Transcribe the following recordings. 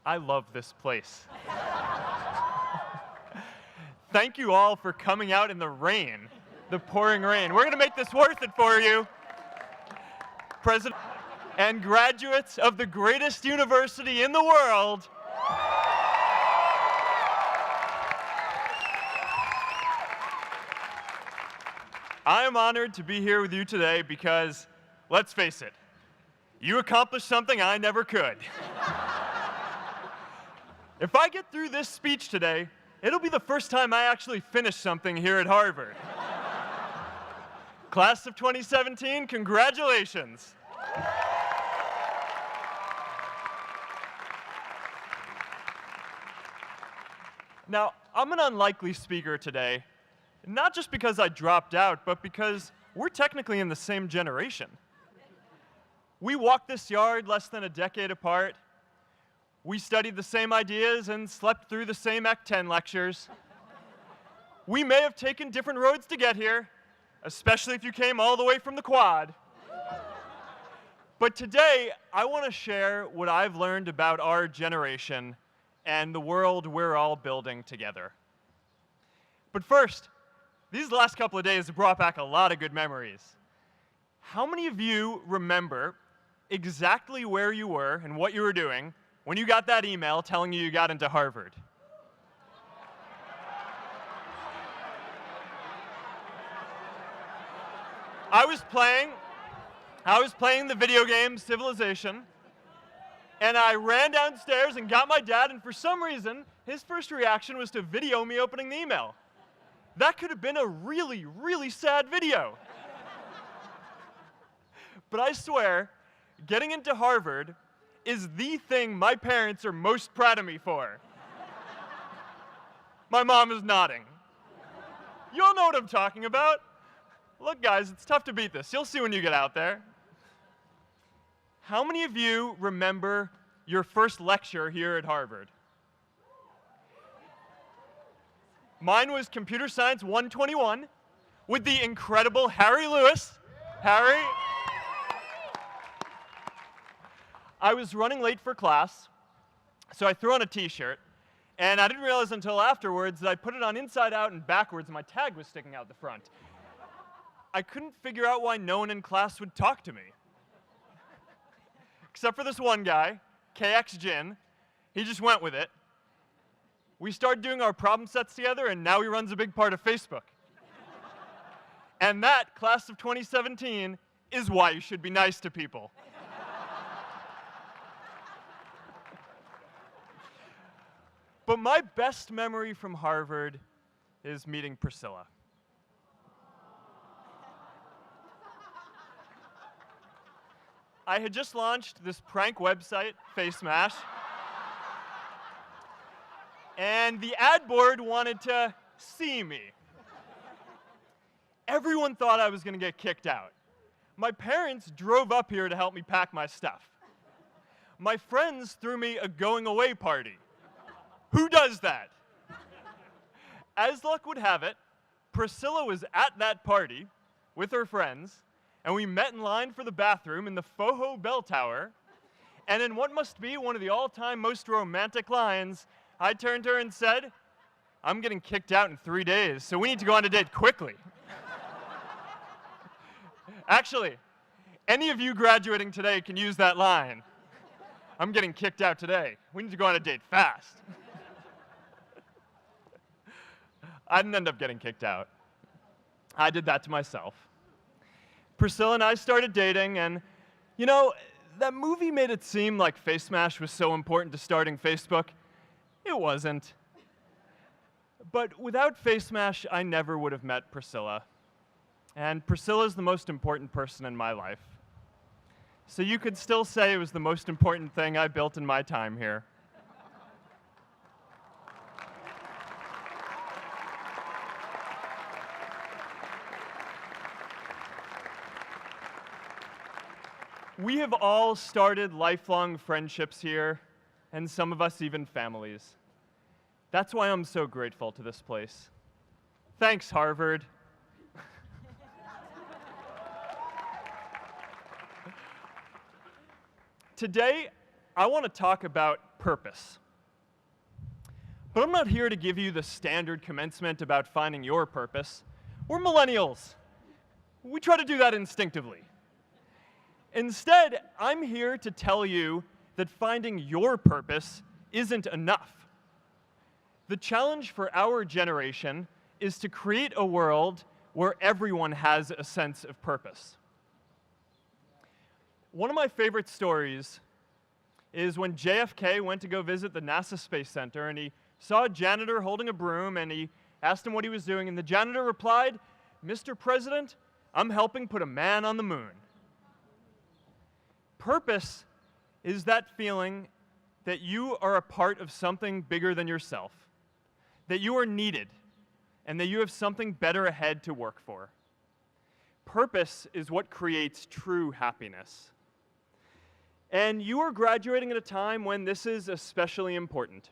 I love this place. Thank you all for coming out in the rain, the pouring rain. We're going to make this worth it for you. President and graduates of the greatest university in the world, I am honored to be here with you today because, let's face it, you accomplished something I never could. If I get through this speech today, it'll be the first time I actually finish something here at Harvard. Class of 2017, congratulations. Now, I'm an unlikely speaker today, not just because I dropped out, but because we're technically in the same generation. We walked this yard less than a decade apart. We studied the same ideas and slept through the same Act 10 lectures. We may have taken different roads to get here, especially if you came all the way from the quad. But today, I want to share what I've learned about our generation and the world we're all building together. But first, these last couple of days have brought back a lot of good memories. How many of you remember exactly where you were and what you were doing when you got that email telling you got into Harvard? I was playing the video game Civilization, and I ran downstairs and got my dad, and for some reason, his first reaction was to video me opening the email. That could have been a really, really sad video. But I swear, getting into Harvard is the thing my parents are most proud of me for. My mom is nodding. You all know what I'm talking about. Look, guys, it's tough to beat this. You'll see when you get out there. How many of you remember your first lecture here at Harvard? Mine was Computer Science 121 with the incredible Harry Lewis. Harry. I was running late for class, so I threw on a t-shirt, and I didn't realize until afterwards that I put it on inside out and backwards, and my tag was sticking out the front. I couldn't figure out why no one in class would talk to me. Except for this one guy, KX Jin. He just went with it. We started doing our problem sets together, and now he runs a big part of Facebook. And that, class of 2017, is why you should be nice to people. But my best memory from Harvard is meeting Priscilla. I had just launched this prank website, FaceMash, and the ad board wanted to see me. Everyone thought I was going to get kicked out. My parents drove up here to help me pack my stuff. My friends threw me a going-away party. Who does that? As luck would have it, Priscilla was at that party with her friends, and we met in line for the bathroom in the Foho Bell Tower, and in what must be one of the all-time most romantic lines, I turned to her and said, "I'm getting kicked out in 3 days, so we need to go on a date quickly." Actually, any of you graduating today can use that line. "I'm getting kicked out today. We need to go on a date fast." I didn't end up getting kicked out. I did that to myself. Priscilla and I started dating, and, you know, that movie made it seem like FaceMash was so important to starting Facebook. It wasn't. But without FaceMash, I never would have met Priscilla. And Priscilla's the most important person in my life. So you could still say it was the most important thing I built in my time here. We have all started lifelong friendships here, and some of us even families. That's why I'm so grateful to this place. Thanks, Harvard. Today, I want to talk about purpose. But I'm not here to give you the standard commencement about finding your purpose. We're millennials. We try to do that instinctively. Instead, I'm here to tell you that finding your purpose isn't enough. The challenge for our generation is to create a world where everyone has a sense of purpose. One of my favorite stories is when JFK went to go visit the NASA Space Center, and he saw a janitor holding a broom, and he asked him what he was doing, and the janitor replied, "Mr. President, I'm helping put a man on the moon." Purpose is that feeling that you are a part of something bigger than yourself, that you are needed, and that you have something better ahead to work for. Purpose is what creates true happiness. And you are graduating at a time when this is especially important.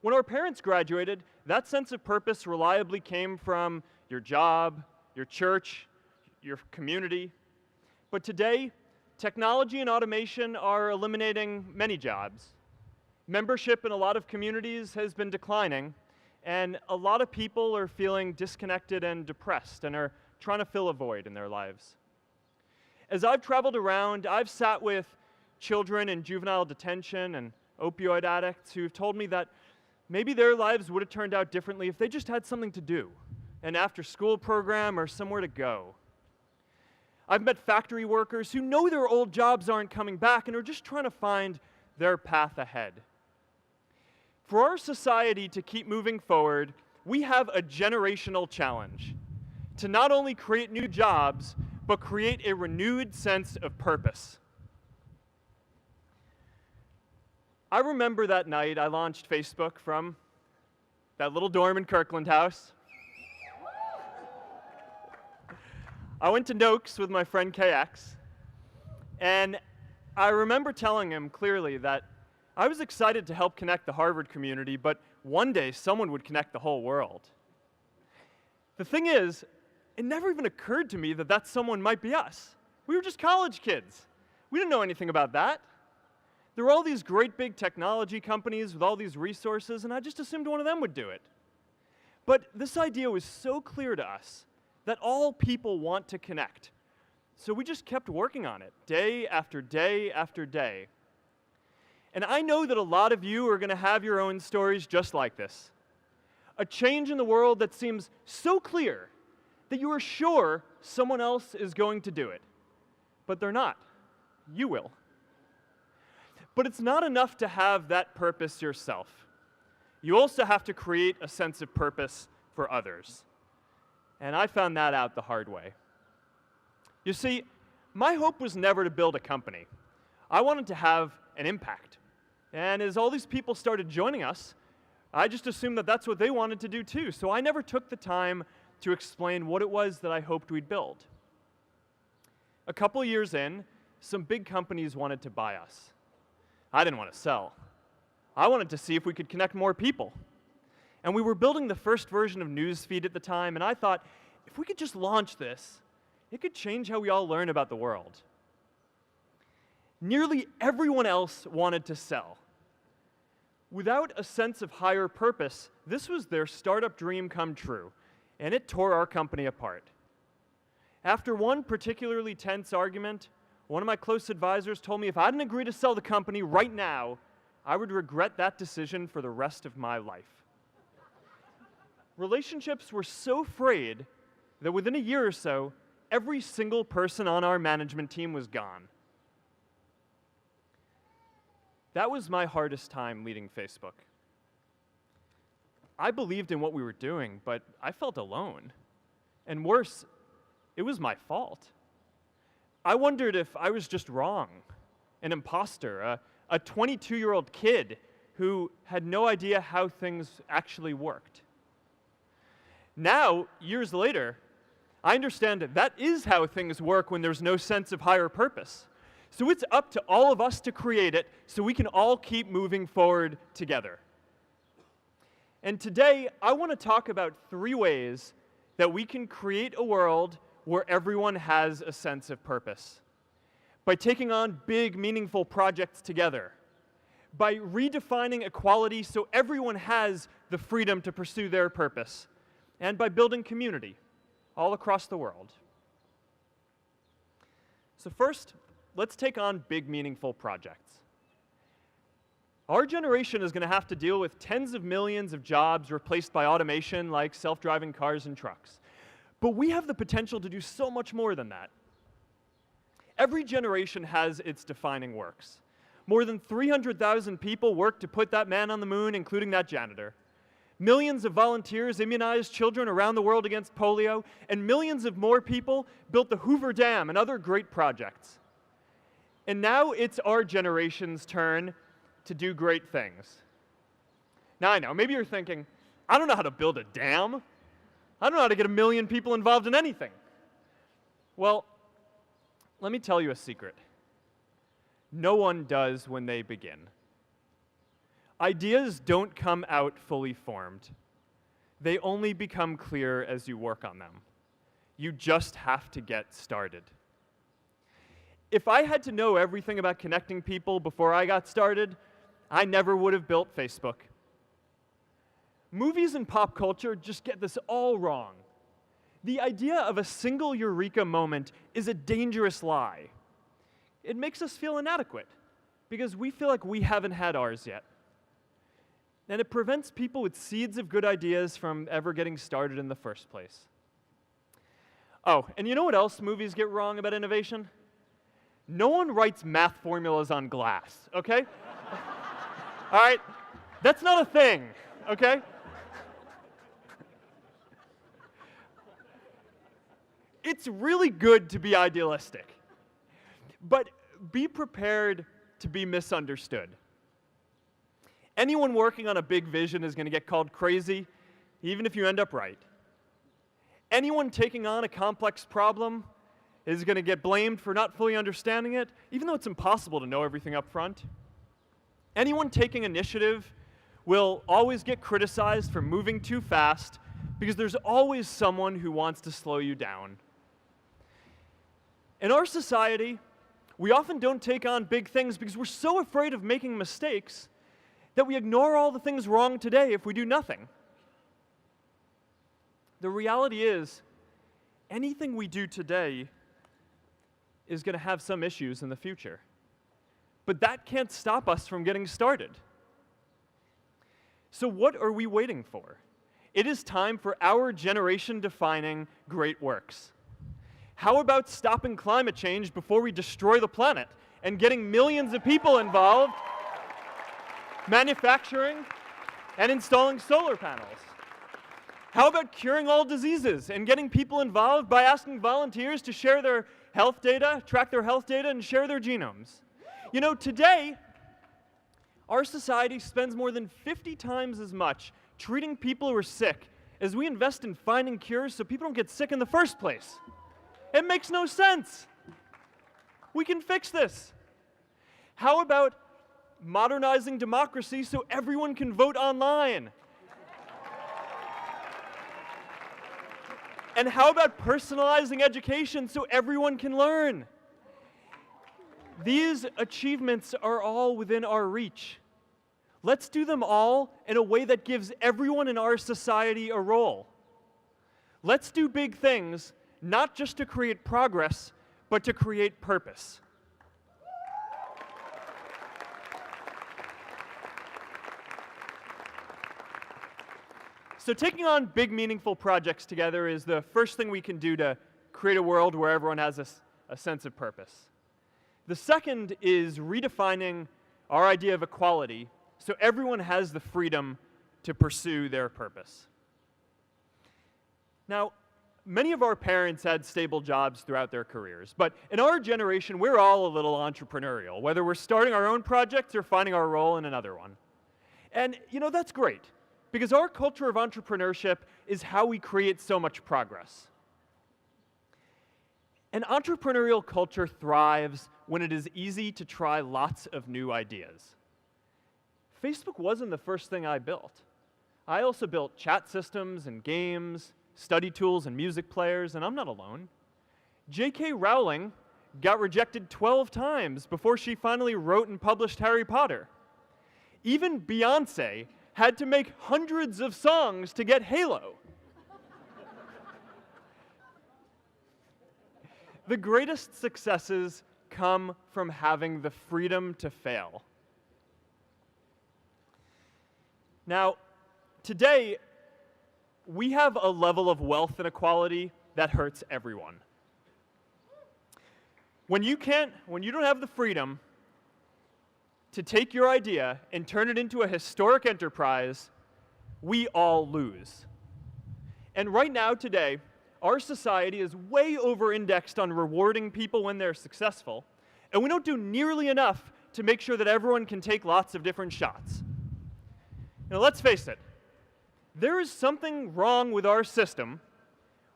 When our parents graduated, that sense of purpose reliably came from your job, your church, your community. But today, technology and automation are eliminating many jobs. Membership in a lot of communities has been declining, and a lot of people are feeling disconnected and depressed and are trying to fill a void in their lives. As I've traveled around, I've sat with children in juvenile detention and opioid addicts who've told me that maybe their lives would have turned out differently if they just had something to do, an after-school program or somewhere to go. I've met factory workers who know their old jobs aren't coming back and are just trying to find their path ahead. For our society to keep moving forward, we have a generational challenge to not only create new jobs, but create a renewed sense of purpose. I remember that night I launched Facebook from that little dorm in Kirkland House. I went to Noakes with my friend KX, and I remember telling him clearly that I was excited to help connect the Harvard community, but one day someone would connect the whole world. The thing is, it never even occurred to me that that someone might be us. We were just college kids. We didn't know anything about that. There were all these great big technology companies with all these resources, and I just assumed one of them would do it. But this idea was so clear to us that all people want to connect. So we just kept working on it, day after day after day. And I know that a lot of you are going to have your own stories just like this. A change in the world that seems so clear that you are sure someone else is going to do it. But they're not. You will. But it's not enough to have that purpose yourself. You also have to create a sense of purpose for others. And I found that out the hard way. You see, my hope was never to build a company. I wanted to have an impact. And as all these people started joining us, I just assumed that that's what they wanted to do too. So I never took the time to explain what it was that I hoped we'd build. A couple years in, some big companies wanted to buy us. I didn't want to sell. I wanted to see if we could connect more people. And we were building the first version of Newsfeed at the time, and I thought, if we could just launch this, it could change how we all learn about the world. Nearly everyone else wanted to sell. Without a sense of higher purpose, this was their startup dream come true, and it tore our company apart. After one particularly tense argument, one of my close advisors told me if I didn't agree to sell the company right now, I would regret that decision for the rest of my life. Relationships were so frayed that within a year or so, every single person on our management team was gone. That was my hardest time leading Facebook. I believed in what we were doing, but I felt alone. And worse, it was my fault. I wondered if I was just wrong, an imposter, a 22-year-old kid who had no idea how things actually worked. Now, years later, I understand that is how things work when there's no sense of higher purpose. So it's up to all of us to create it so we can all keep moving forward together. And today, I want to talk about 3 ways that we can create a world where everyone has a sense of purpose. By taking on big, meaningful projects together, by redefining equality so everyone has the freedom to pursue their purpose, and by building community all across the world. So first, let's take on big, meaningful projects. Our generation is going to have to deal with tens of millions of jobs replaced by automation like self-driving cars and trucks. But we have the potential to do so much more than that. Every generation has its defining works. More than 300,000 people worked to put that man on the moon, including that janitor. Millions of volunteers immunized children around the world against polio, and millions of more people built the Hoover Dam and other great projects. And now it's our generation's turn to do great things. Now I know, maybe you're thinking, I don't know how to build a dam. I don't know how to get 1 million people involved in anything. Well, let me tell you a secret. No one does when they begin. Ideas don't come out fully formed. They only become clear as you work on them. You just have to get started. If I had to know everything about connecting people before I got started, I never would have built Facebook. Movies and pop culture just get this all wrong. The idea of a single eureka moment is a dangerous lie. It makes us feel inadequate because we feel like we haven't had ours yet. And it prevents people with seeds of good ideas from ever getting started in the first place. Oh, and you know what else movies get wrong about innovation? No one writes math formulas on glass, okay? All right? That's not a thing, okay? It's really good to be idealistic, but be prepared to be misunderstood. Anyone working on a big vision is going to get called crazy, even if you end up right. Anyone taking on a complex problem is going to get blamed for not fully understanding it, even though it's impossible to know everything up front. Anyone taking initiative will always get criticized for moving too fast because there's always someone who wants to slow you down. In our society, we often don't take on big things because we're so afraid of making mistakes that we ignore all the things wrong today if we do nothing. The reality is, anything we do today is going to have some issues in the future. But that can't stop us from getting started. So what are we waiting for? It is time for our generation-defining great works. How about stopping climate change before we destroy the planet and getting millions of people involved, manufacturing and installing solar panels? How about curing all diseases and getting people involved by asking volunteers to share their health data, track their health data, and share their genomes? You know, today, our society spends more than 50 times as much treating people who are sick as we invest in finding cures so people don't get sick in the first place. It makes no sense. We can fix this. How about modernizing democracy so everyone can vote online? And how about personalizing education so everyone can learn? These achievements are all within our reach. Let's do them all in a way that gives everyone in our society a role. Let's do big things, not just to create progress, but to create purpose. So taking on big, meaningful projects together is the first thing we can do to create a world where everyone has a sense of purpose. The second is redefining our idea of equality so everyone has the freedom to pursue their purpose. Now, many of our parents had stable jobs throughout their careers, but in our generation, we're all a little entrepreneurial, whether we're starting our own projects or finding our role in another one. And, you know, that's great, because our culture of entrepreneurship is how we create so much progress. An entrepreneurial culture thrives when it is easy to try lots of new ideas. Facebook wasn't the first thing I built. I also built chat systems and games, study tools and music players, and I'm not alone. J.K. Rowling got rejected 12 times before she finally wrote and published Harry Potter. Even Beyoncé had to make hundreds of songs to get Halo. The greatest successes come from having the freedom to fail. Now, today, we have a level of wealth inequality that hurts everyone. When you don't have the freedom to take your idea and turn it into a historic enterprise, we all lose. And right now, today, our society is way over-indexed on rewarding people when they're successful, and we don't do nearly enough to make sure that everyone can take lots of different shots. Now, let's face it, there is something wrong with our system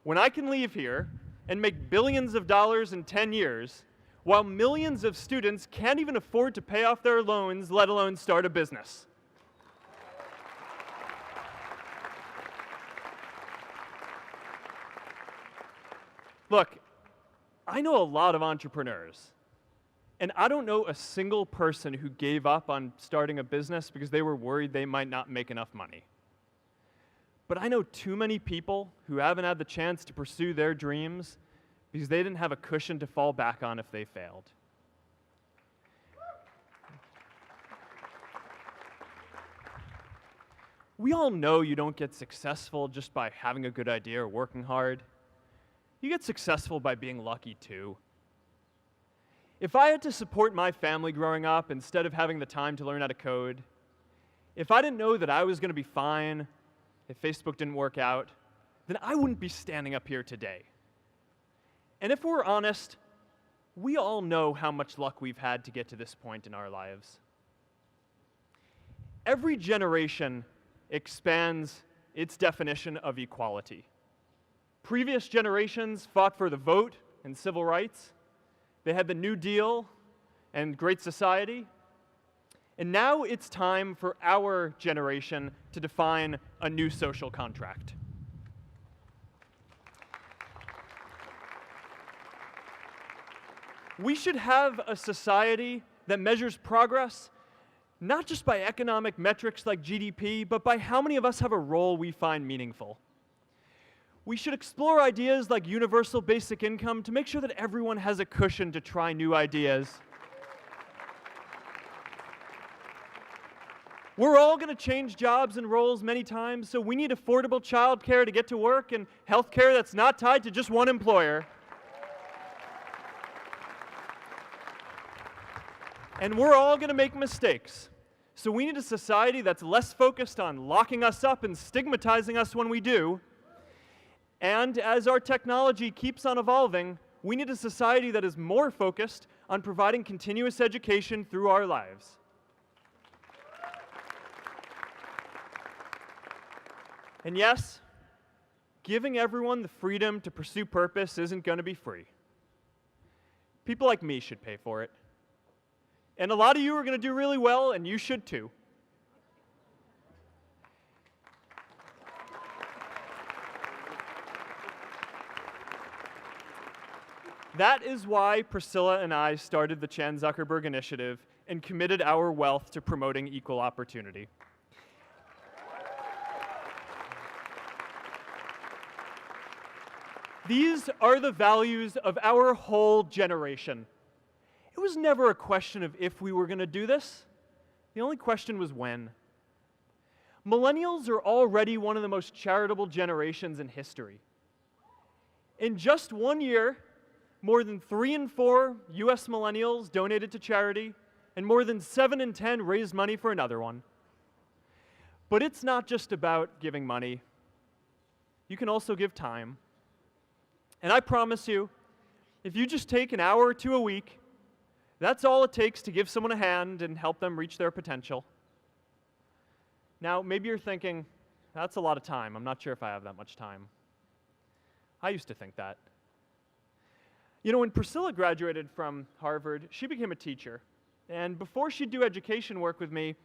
when I can leave here and make billions of dollars in 10 years, while millions of students can't even afford to pay off their loans, let alone start a business. Look, I know a lot of entrepreneurs, and I don't know a single person who gave up on starting a business because they were worried they might not make enough money. But I know too many people who haven't had the chance to pursue their dreams because they didn't have a cushion to fall back on if they failed. We all know you don't get successful just by having a good idea or working hard. You get successful by being lucky too. If I had to support my family growing up instead of having the time to learn how to code, if I didn't know that I was going to be fine if Facebook didn't work out, then I wouldn't be standing up here today. And if we're honest, we all know how much luck we've had to get to this point in our lives. Every generation expands its definition of equality. Previous generations fought for the vote and civil rights. They had the New Deal and Great Society. And now it's time for our generation to define a new social contract. We should have a society that measures progress not just by economic metrics like GDP, but by how many of us have a role we find meaningful. We should explore ideas like universal basic income to make sure that everyone has a cushion to try new ideas. We're all going to change jobs and roles many times, so we need affordable childcare to get to work and healthcare that's not tied to just one employer. And we're all going to make mistakes. So we need a society that's less focused on locking us up and stigmatizing us when we do. And as our technology keeps on evolving, we need a society that is more focused on providing continuous education through our lives. And yes, giving everyone the freedom to pursue purpose isn't going to be free. People like me should pay for it. And a lot of you are going to do really well, and you should too. That is why Priscilla and I started the Chan Zuckerberg Initiative and committed our wealth to promoting equal opportunity. These are the values of our whole generation. It was never a question of if we were going to do this. The only question was when. Millennials are already one of the most charitable generations in history. In just 1 year, more than 3 in 4 US millennials donated to charity, and more than 7 in 10 raised money for another one. But it's not just about giving money. You can also give time. And I promise you, if you just take an hour or two a week, that's all it takes to give someone a hand and help them reach their potential. Now, maybe you're thinking, that's a lot of time. I'm not sure if I have that much time. I used to think that. You know, when Priscilla graduated from Harvard, she became a teacher. And before she'd do education work with me,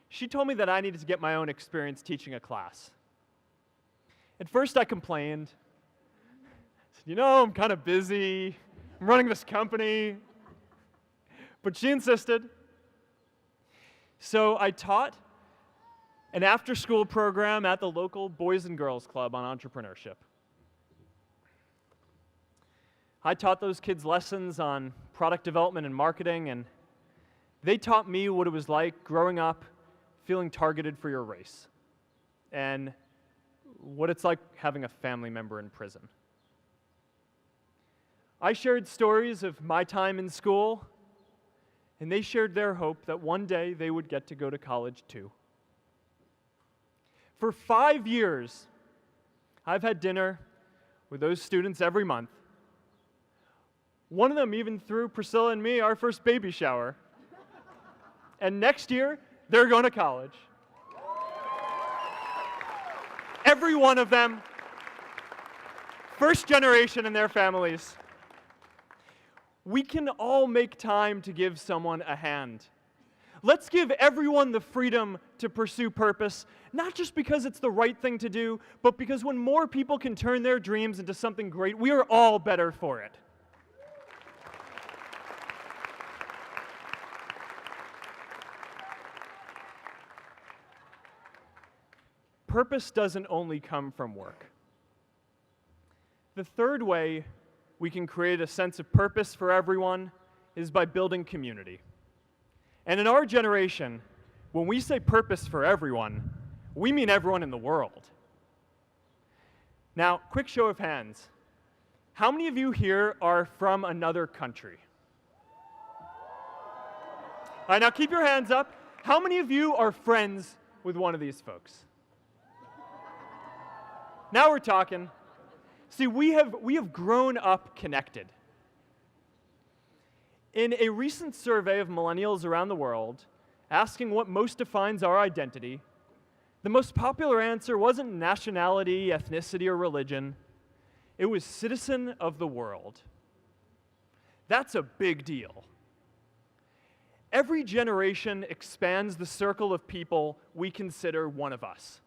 she told me that I needed to get my own experience teaching a class. At first, I complained. I said, you know, I'm kind of busy. I'm running this company. But she insisted. So I taught an after-school program at the local Boys and Girls Club on entrepreneurship. I taught those kids lessons on product development and marketing, and they taught me what it was like growing up feeling targeted for your race, and what it's like having a family member in prison. I shared stories of my time in school, and they shared their hope that one day they would get to go to college too. For 5 years, I've had dinner with those students every month. One of them even threw Priscilla and me our first baby shower. And next year, they're going to college. Every one of them, first generation in their families. We can all make time to give someone a hand. Let's give everyone the freedom to pursue purpose, not just because it's the right thing to do, but because when more people can turn their dreams into something great, we are all better for it. Purpose doesn't only come from work. The third way we can create a sense of purpose for everyone is by building community. And in our generation, when we say purpose for everyone, we mean everyone in the world. Now, quick show of hands. How many of you here are from another country? All right, now keep your hands up. How many of you are friends with one of these folks? Now we're talking. See, we have grown up connected. In a recent survey of millennials around the world, asking what most defines our identity, the most popular answer wasn't nationality, ethnicity, or religion. It was citizen of the world. That's a big deal. Every generation expands the circle of people we consider one of us.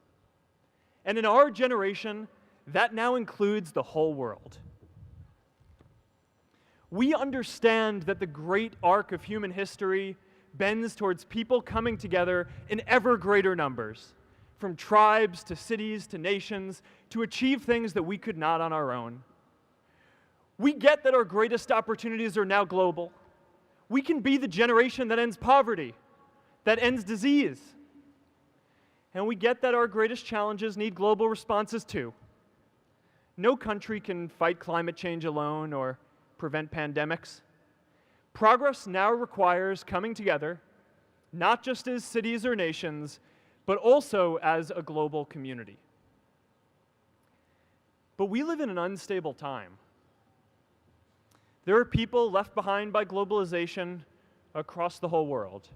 And in our generation, that now includes the whole world. We understand that the great arc of human history bends towards people coming together in ever greater numbers, from tribes to cities to nations, to achieve things that we could not on our own. We get that our greatest opportunities are now global. We can be the generation that ends poverty, that ends disease. And we get that our greatest challenges need global responses too. No country can fight climate change alone or prevent pandemics. Progress now requires coming together, not just as cities or nations, but also as a global community. But we live in an unstable time. There are people left behind by globalization across the whole world.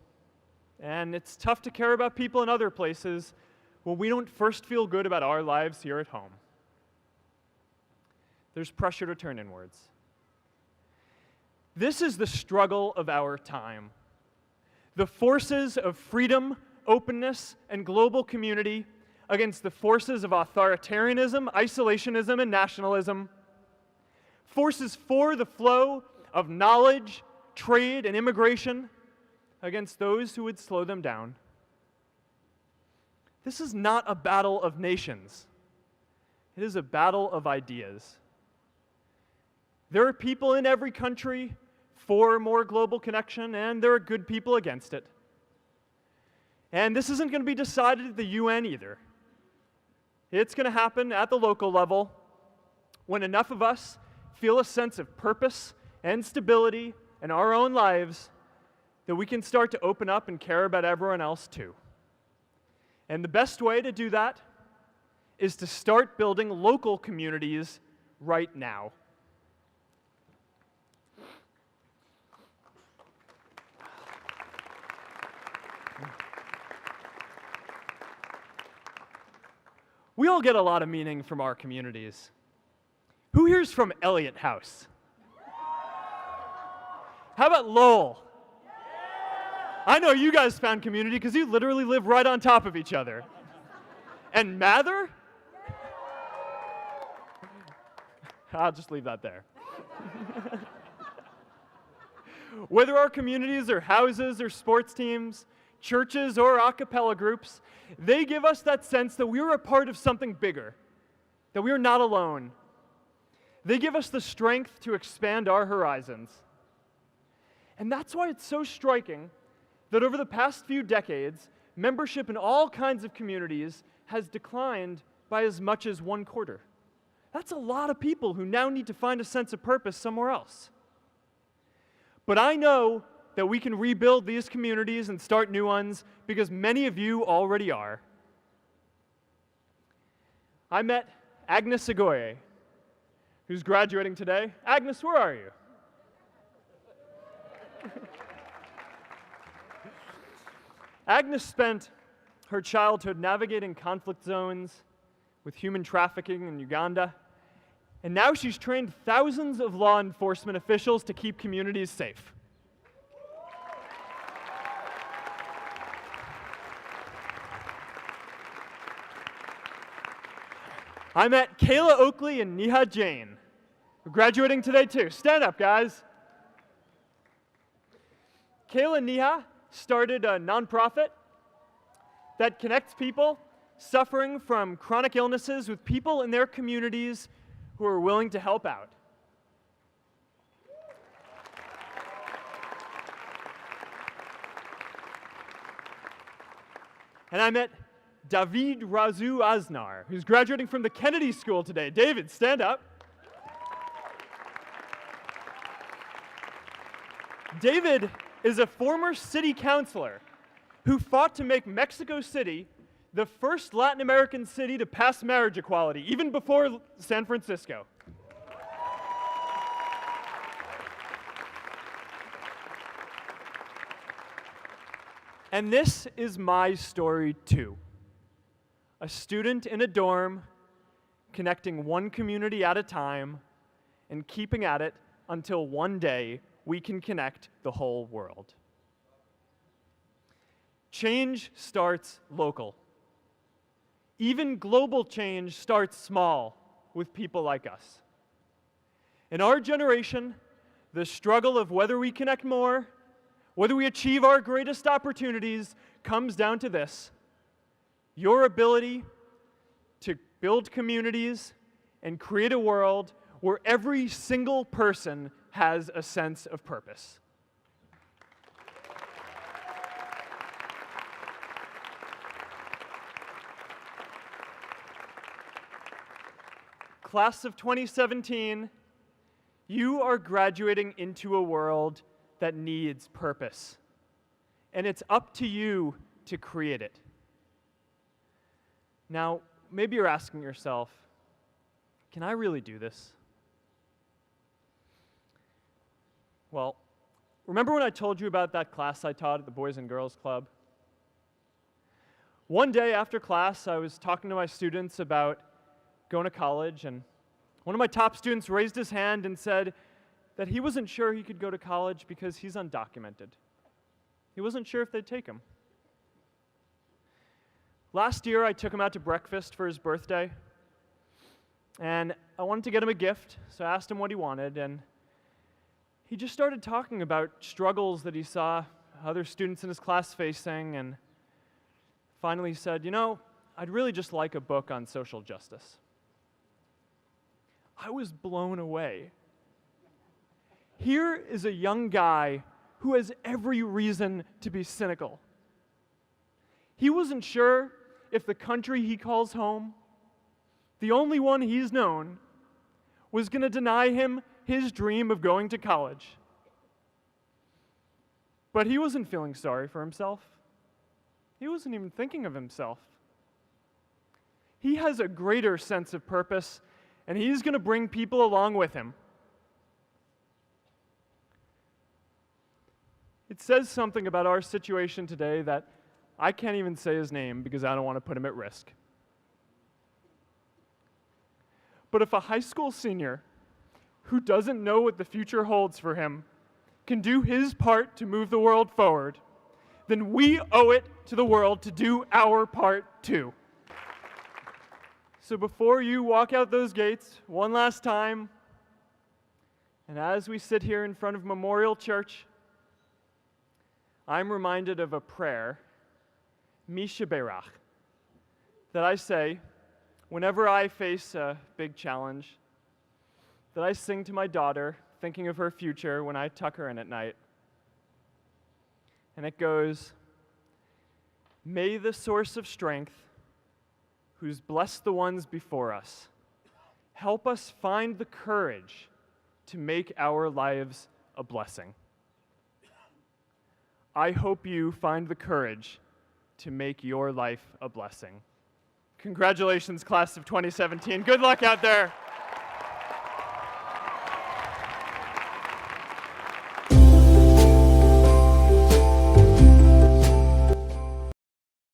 And it's tough to care about people in other places when we don't first feel good about our lives here at home. There's pressure to turn inwards. This is the struggle of our time. The forces of freedom, openness, and global community against the forces of authoritarianism, isolationism, and nationalism. Forces for the flow of knowledge, trade, and immigration against those who would slow them down. This is not a battle of nations. It is a battle of ideas. There are people in every country for more global connection, and there are good people against it. And this isn't going to be decided at the UN either. It's going to happen at the local level when enough of us feel a sense of purpose and stability in our own lives that we can start to open up and care about everyone else too. And the best way to do that is to start building local communities right now. We all get a lot of meaning from our communities. Who here's from Elliott House? How about Lowell? I know you guys found community because you literally live right on top of each other. And Mather? I'll just leave that there. Whether our communities are houses or sports teams, churches, or a cappella groups, they give us that sense that we are a part of something bigger, that we are not alone. They give us the strength to expand our horizons. And that's why it's so striking that over the past few decades, membership in all kinds of communities has declined by as much as 1/4. That's a lot of people who now need to find a sense of purpose somewhere else. But I know that we can rebuild these communities and start new ones because many of you already are. I met Agnes Segoye, who's graduating today. Agnes, where are you? Agnes spent her childhood navigating conflict zones with human trafficking in Uganda, and now she's trained thousands of law enforcement officials to keep communities safe. I met Kayla Oakley and Neha Jain, who are graduating today too. Stand up, guys. Kayla and Neha started a nonprofit that connects people suffering from chronic illnesses with people in their communities who are willing to help out. And I met David Razu Aznar, who's graduating from the Kennedy School today. David, stand up. David is a former city councilor who fought to make Mexico City the first Latin American city to pass marriage equality, even before San Francisco. And this is my story too. A student in a dorm, connecting one community at a time and keeping at it until one day we can connect the whole world. Change starts local. Even global change starts small with people like us. In our generation, the struggle of whether we connect more, whether we achieve our greatest opportunities, comes down to this: your ability to build communities and create a world where every single person has a sense of purpose. Class of 2017, you are graduating into a world that needs purpose, and it's up to you to create it. Now, maybe you're asking yourself, can I really do this? Well, remember when I told you about that class I taught at the Boys and Girls Club? One day after class, I was talking to my students about going to college, and one of my top students raised his hand and said that he wasn't sure he could go to college because he's undocumented. He wasn't sure if they'd take him. Last year, I took him out to breakfast for his birthday, and I wanted to get him a gift, so I asked him what he wanted, and he just started talking about struggles that he saw other students in his class facing, and finally said, you know, I'd really just like a book on social justice. I was blown away. Here is a young guy who has every reason to be cynical. He wasn't sure if the country he calls home, the only one he's known, was going to deny him his dream of going to college. But he wasn't feeling sorry for himself. He wasn't even thinking of himself. He has a greater sense of purpose, and he's going to bring people along with him. It says something about our situation today that I can't even say his name because I don't want to put him at risk. But if a high school senior who doesn't know what the future holds for him can do his part to move the world forward, then we owe it to the world to do our part too. So before you walk out those gates one last time, and as we sit here in front of Memorial Church, I'm reminded of a prayer Misha Berach, that I say whenever I face a big challenge, that I sing to my daughter, thinking of her future when I tuck her in at night. And it goes, "May the source of strength, who's blessed the ones before us, help us find the courage to make our lives a blessing." I hope you find the courage to make your life a blessing. Congratulations, class of 2017. Good luck out there.